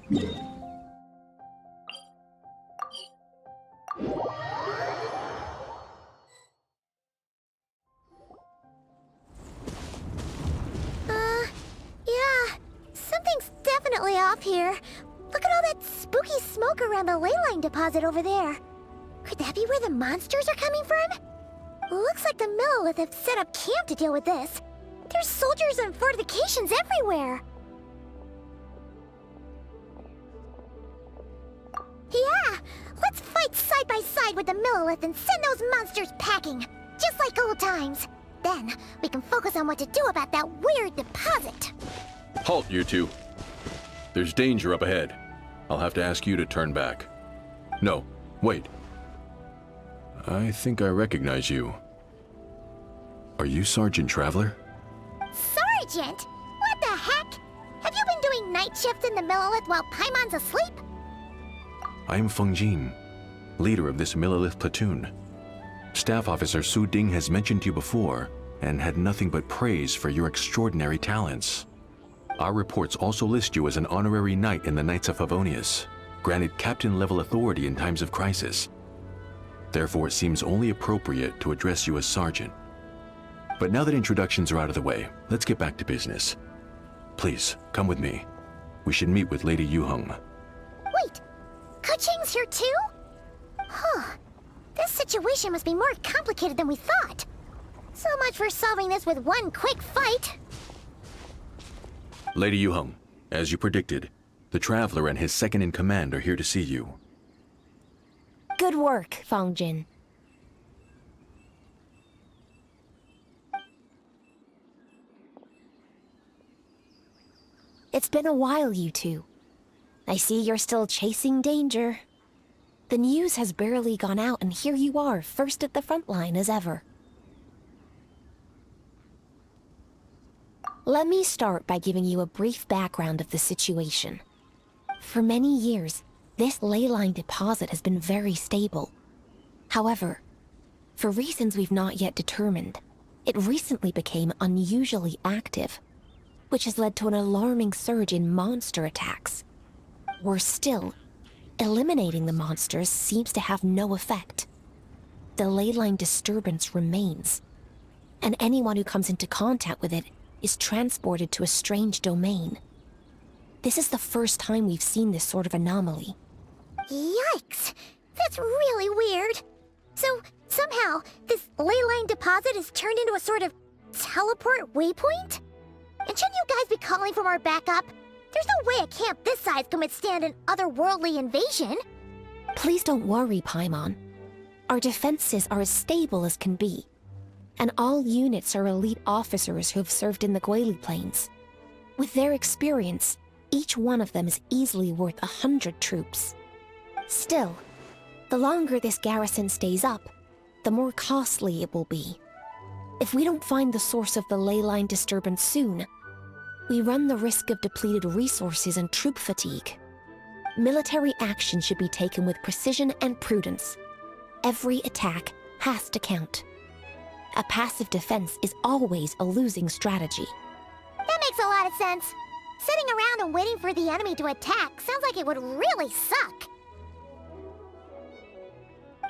Yeah. Something's definitely off here. Look at all that spooky smoke around the ley line deposit over there. Could that be where the monsters are coming from? Looks like the Millelith have set up camp to deal with this. There's soldiers and fortifications everywhere. Yeah, let's fight side by side with the Millelith and send those monsters packing, just like old times. Then, we can focus on what to do about that weird deposit. Halt, you two. There's danger up ahead. I'll have to ask you to turn back. No, wait. I think I recognize you. Are you Sergeant Traveler? Sergeant? What the heck? Have you been doing night shifts in the Millelith while Paimon's asleep? I am Feng Jin, leader of this Millelith platoon. Staff Officer Su Ding has mentioned you before and had nothing but praise for your extraordinary talents. Our reports also list you as an honorary knight in the Knights of Favonius, granted captain-level authority in times of crisis. Therefore, it seems only appropriate to address you as Sergeant. But now that introductions are out of the way, let's get back to business. Please, come with me. We should meet with Lady Yuheng. Wait, Keqing's here too? Huh. This situation must be more complicated than we thought. So much for solving this with one quick fight. Lady Yuheng, as you predicted, the Traveler and his second-in-command are here to see you. Good work, Feng Jin. It's been a while, you two. I see you're still chasing danger. The news has barely gone out, and here you are, first at the front line as ever. Let me start by giving you a brief background of the situation. For many years, this ley line deposit has been very stable. However, for reasons we've not yet determined, it recently became unusually active, which has led to an alarming surge in monster attacks. Worse still, eliminating the monsters seems to have no effect. The ley line disturbance remains, and anyone who comes into contact with it is transported to a strange domain. This is the first time we've seen this sort of anomaly. Yikes! That's really weird. So, somehow, this ley line deposit is turned into a sort of teleport waypoint? And shouldn't you guys be calling for more backup? There's no way a camp this size can withstand an otherworldly invasion. Please don't worry, Paimon. Our defenses are as stable as can be, and all units are elite officers who have served in the Guili Plains. With their experience, each one of them is easily worth 100 troops. Still, the longer this garrison stays up, the more costly it will be. If we don't find the source of the ley line disturbance soon, we run the risk of depleted resources and troop fatigue. Military action should be taken with precision and prudence. Every attack has to count. A passive defense is always a losing strategy. That makes a lot of sense. Sitting around and waiting for the enemy to attack sounds like it would really suck.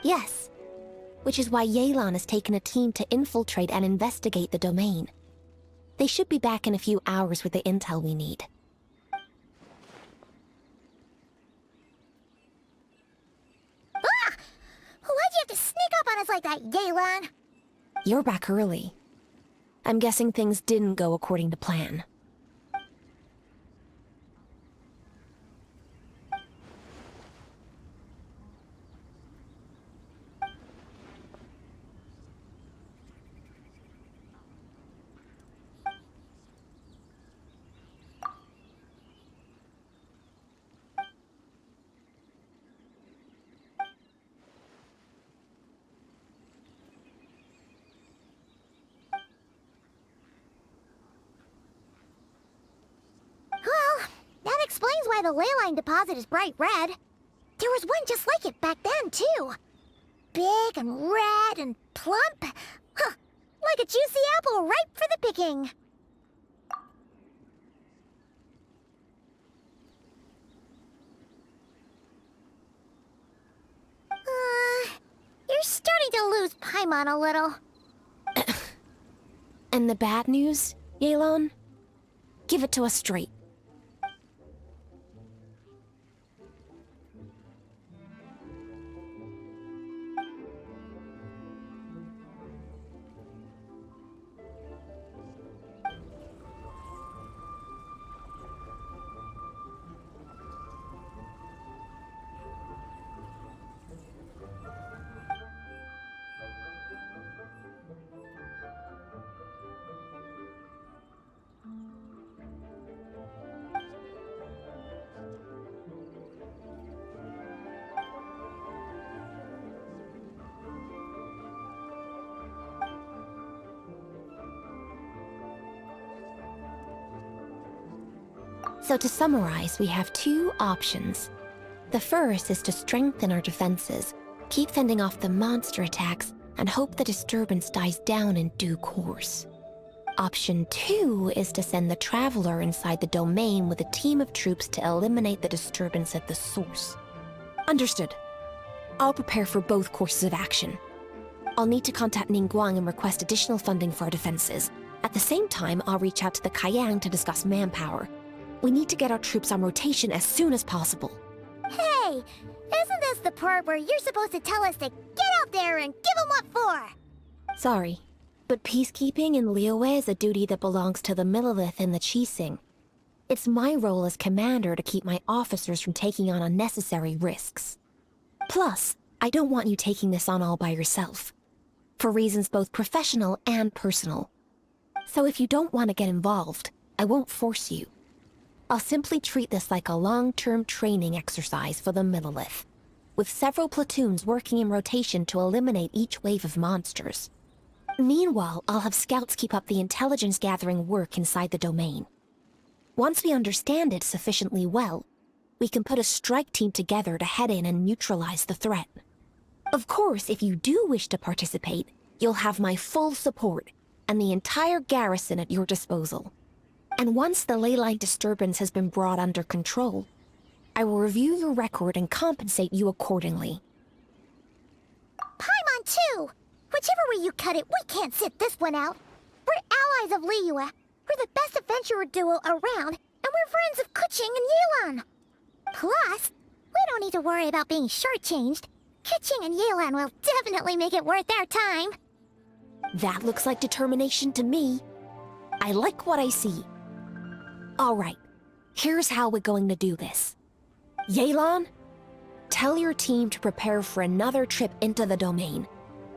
Yes, which is why Yelan has taken a team to infiltrate and investigate the domain. They should be back in a few hours with the intel we need. Ah! Why'd you have to sneak up on us like that, Yelan? You're back early. I'm guessing things didn't go according to plan. Well, that explains why the ley line deposit is bright red. There was one just like it back then, too. Big and red and plump. Huh, like a juicy apple ripe for the picking. confuse Paimon a little. And the bad news, Yelan? Give it to us straight. So to summarize, we have two options. The first is to strengthen our defenses, keep fending off the monster attacks, and hope the disturbance dies down in due course. Option 2 is to send the Traveler inside the domain with a team of troops to eliminate the disturbance at the source. Understood. I'll prepare for both courses of action. I'll need to contact Ningguang and request additional funding for our defenses. At the same time, I'll reach out to the Kayang to discuss manpower. We need to get our troops on rotation as soon as possible. Hey, isn't this the part where you're supposed to tell us to get out there and give them what for? Sorry, but peacekeeping in Liyue is a duty that belongs to the Millelith and the Qixing. It's my role as commander to keep my officers from taking on unnecessary risks. Plus, I don't want you taking this on all by yourself, for reasons both professional and personal. So if you don't want to get involved, I won't force you. I'll simply treat this like a long-term training exercise for the Millelith, with several platoons working in rotation to eliminate each wave of monsters. Meanwhile, I'll have scouts keep up the intelligence-gathering work inside the domain. Once we understand it sufficiently well, we can put a strike team together to head in and neutralize the threat. Of course, if you do wish to participate, you'll have my full support and the entire garrison at your disposal. And once the leyline disturbance has been brought under control, I will review your record and compensate you accordingly. Paimon too! Whichever way you cut it, we can't sit this one out. We're allies of Liyue. We're the best adventurer duo around, and we're friends of Keqing and Yelan. Plus, we don't need to worry about being shortchanged. Keqing and Yelan will definitely make it worth our time. That looks like determination to me. I like what I see. All right, here's how we're going to do this. Yelan, tell your team to prepare for another trip into the domain,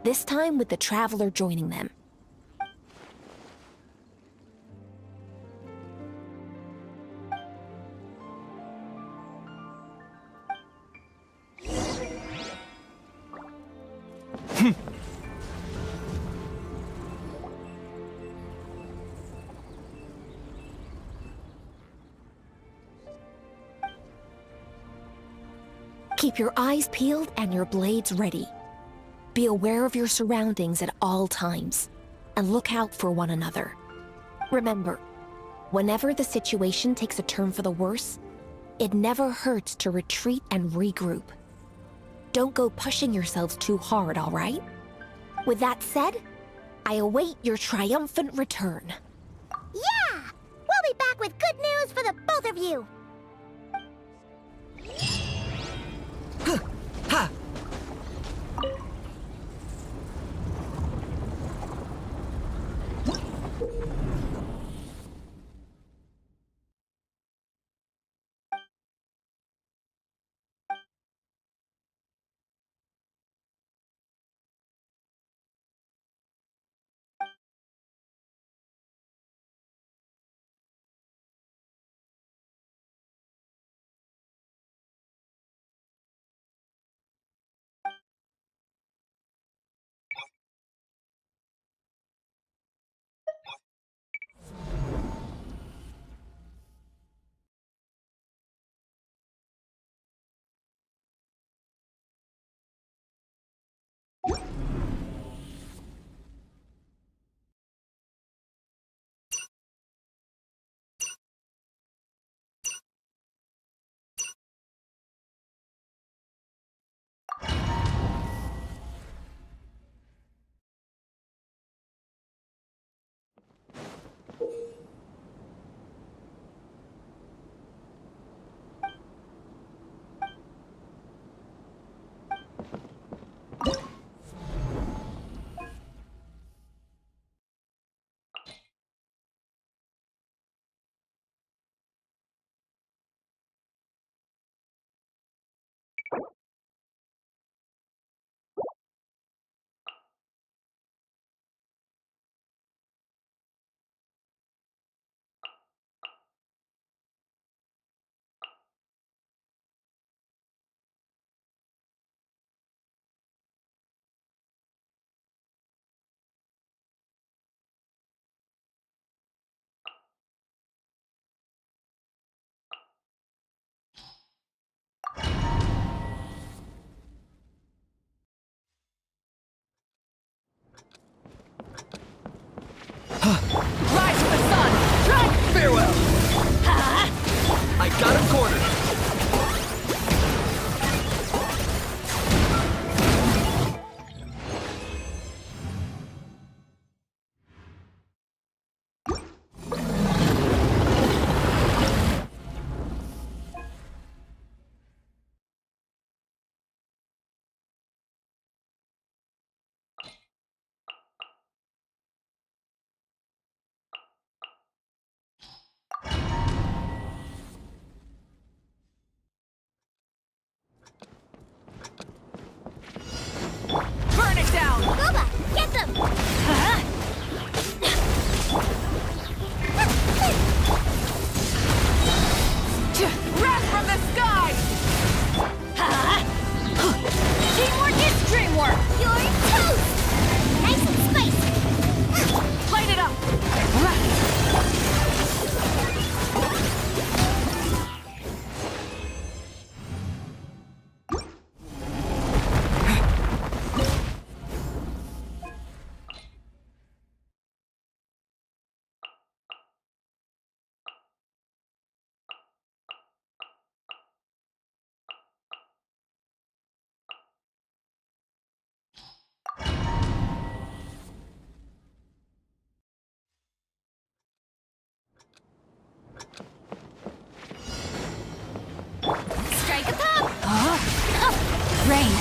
this time with the Traveler joining them. Keep your eyes peeled and your blades ready. Be aware of your surroundings at all times, and look out for one another. Remember, whenever the situation takes a turn for the worse, it never hurts to retreat and regroup. Don't go pushing yourselves too hard, all right? With that said, I await your triumphant return. Yeah! We'll be back with good news for the both of you! Ha!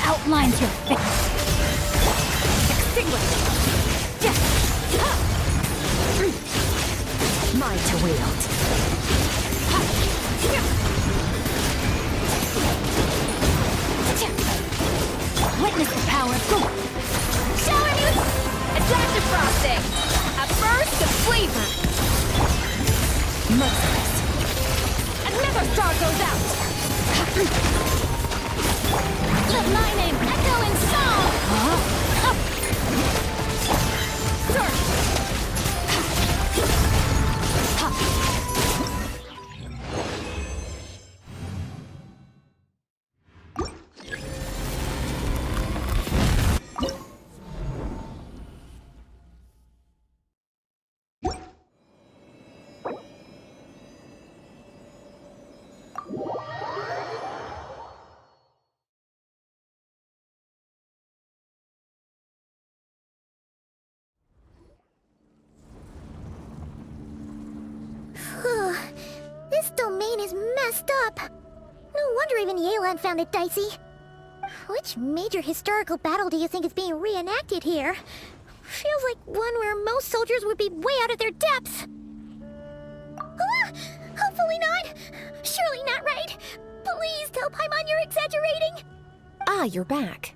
outlines your face. Extinguish. Mine to wield. Witness the power of God. Shower you a dash of frosting, a burst of flavor. Merciless. Another star goes out. Let my name echo in song. This domain is messed up. No wonder even Yelan found it dicey. Which major historical battle do you think is being reenacted here? Feels like one where most soldiers would be way out of their depths. Ah, hopefully not. Surely not right. Please tell Paimon you're exaggerating. Ah, you're back.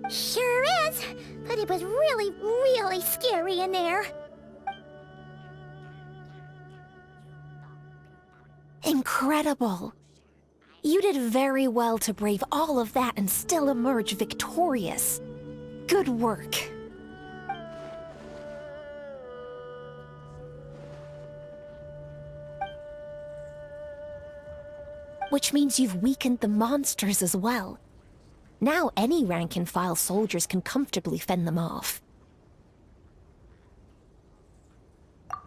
Sure is, but it was really, really scary in there. Incredible. You did very well to brave all of that and still emerge victorious. Good work. Which means you've weakened the monsters as well. Now any rank-and-file soldiers can comfortably fend them off.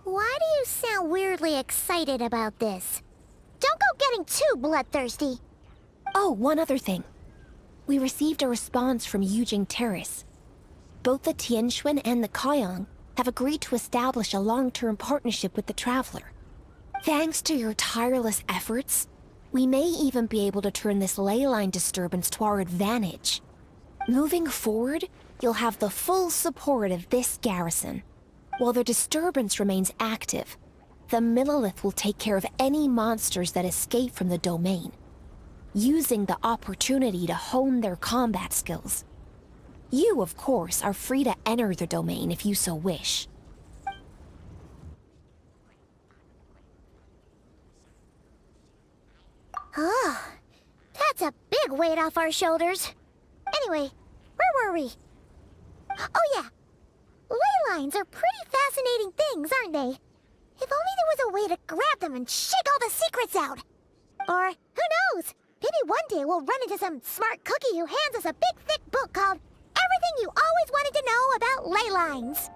Why do you sound weirdly excited about this? Don't go getting too bloodthirsty. Oh, one other thing. We received a response from Yujing Terrace. Both the Tianxuan and the Kaiyang have agreed to establish a long-term partnership with the Traveler. Thanks to your tireless efforts, we may even be able to turn this ley line disturbance to our advantage. Moving forward, you'll have the full support of this garrison. While the disturbance remains active, the Millelith will take care of any monsters that escape from the domain, using the opportunity to hone their combat skills. You, of course, are free to enter the domain if you so wish. Oh, that's a big weight off our shoulders. Anyway, where were we? Oh yeah, ley lines are pretty fascinating things, aren't they? If only there was a way to grab them and shake all the secrets out. Or, who knows, maybe one day we'll run into some smart cookie who hands us a big thick book called Everything You Always Wanted to Know About Ley Lines.